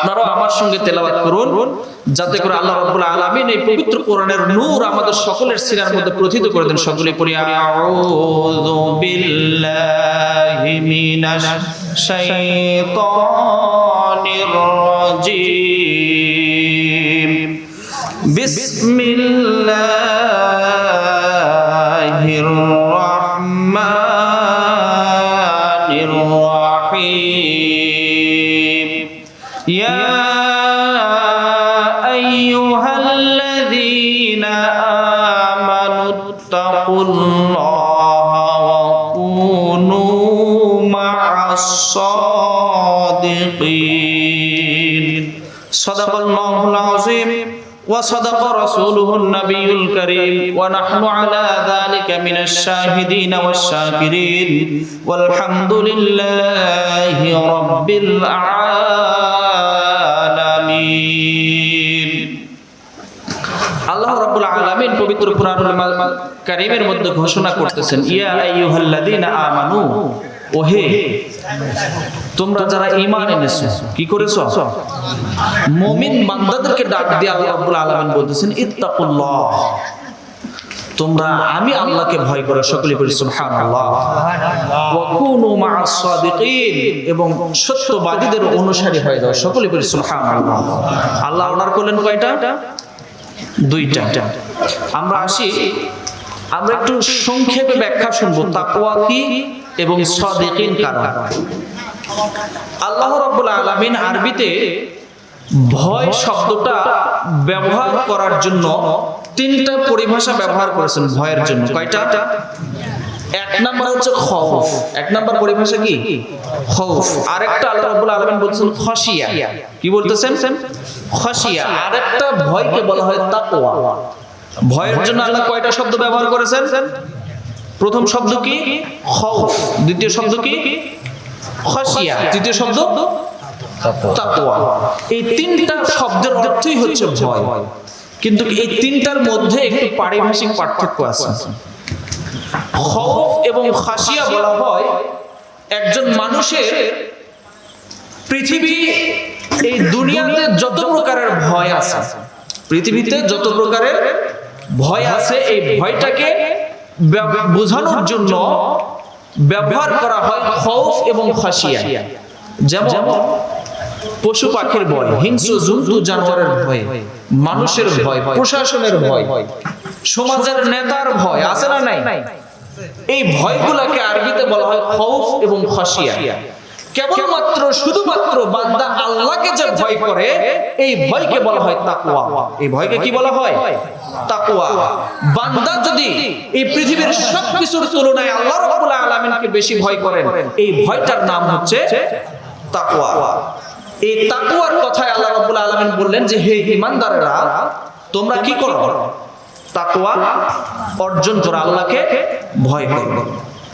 আপনারাও আমার সঙ্গে তেলাওয়াত করুন, যাতে করে আল্লাহ রাব্বুল আলামিন এই পবিত্র কোরআনের নূর আমাদের সকলের সিনার মধ্যে প্রথিত করে দেন। সকলে পড়ি আউযু বিল্লাহি মিনাশ শাইতানির রাজীম। বিসমিল্লাহির রাহমানির রাহিম। ইয়া আইয়ুহাল্লাযীনা আমানুত্তাকুল্লাহা ওয়া কুনু মা'আস সাদিকিন। সাদাকাল্লাহুল আযীম ওয়া সাদাকা রাসূলুহুন নাবিয়্যুল কারীম ওয়া নাহনু আলা যালিকা মিনাশ শাহিদিন ওয়াশ শাকিরিন ওয়াল হামদুলিল্লাহি রাব্বিল আলামিন। আল্লাহ রাব্বুল আলামিন পবিত্র কুরআনুল কারীমের মধ্যে ঘোষণা করতেছেন, ইয়া আইয়ুহাল্লাযীনা আমানু, ওহে তোমরা যারা ঈমান এনেছো। কি করেছো? মুমিন বান্দাদেরকে ডাক দিয়ে আল্লাহ রাব্বুল আলামিন বলতেছেন, ইত্তাকুল্লাহ, তোমরা আমি আল্লাহকে ভয় করো। সকলে বলি সুবহানাল্লাহ। ওয়া কুনু মা'আস সাদিকিন, এবং সত্যবাদীদের অনুসারী হয়ে যাও। সকলে বলি সুবহানাল্লাহ। আল্লাহ অর্ডার করলেন কয়টা? দুইটা। আমরা আসি, আমরা একটু সংক্ষেপে ব্যাখ্যা শুনবো তাকওয়া কি এবং সাদিকিন কারা। আল্লাহ রাব্বুল আলামিন আরবিতে ভয় শব্দটা ব্যবহার করার জন্য তিনটা পরিভাষা ব্যবহার করেছেন ভয়ের জন্য। কয়টা? এক নাম্বার হচ্ছে খৌফ। এক নাম্বার পরিভাষা কি? খৌফ। আরেকটা আল্লাহ রাব্বুল আলামিন বলছেন খাশিয়া। কি বলতেছেন? খাশিয়া। আরেকটা ভয়কে বলা হয় তাকওয়া। ভয়ের জন্য আল্লাহ কয়টা শব্দ ব্যবহার করেছেন? প্রথম শব্দ কি? খৌফ। দ্বিতীয় শব্দ কি? খাশিয়া। তৃতীয় শব্দ তাকওয়া। এই তিনটা শব্দের অর্থই হচ্ছে ভয়, কিন্তু এই তিনটার মধ্যে একটু পারিভাষিক পার্থক্য আছে। খৌফ এবং খাশিয়া বলা হয় একজন মানুষের পৃথিবী, এই দুনিয়াতে যত প্রকারের ভয় আছে, পৃথিবীতে যত প্রকারের ভয় আছে, এই ভয়টাকে বোঝানোর জন্য ব্যবহার করা হয় খৌফ এবং খাশিয়া। যেমন পশু পাখির ভয়, হিংস্র জন্তু জানোয়ারের ভয়, মানুষের ভয়, প্রশাসনের ভয়, সমাজের নেতার ভয়, আছে না নাই? এই ভয়গুলোকে আরবিতে বলা হয় খৌফ এবং খাশিয়া। কেবলমাত্র শুধুমাত্র বান্দা আল্লাহকে যে ভয় করে, এই ভয়কে বলা হয় তাকওয়া। এই ভয়কে কি বলা হয়? তাকওয়া। বান্দা যদি এই পৃথিবীর সবকিছুর তুলনায় আল্লাহ রাব্বুল আলামিনকে বেশি ভয় করেন, এই ভয়টার নাম হচ্ছে তাকওয়া। এই তাকওয়ার কথায় আল্লাহ রাব্বুল আলামিন বললেন যে, হে ঈমানদারেরা, তোমরা কি করো? তাকওয়া অর্জন করো, আল্লাহকে ভয় করো।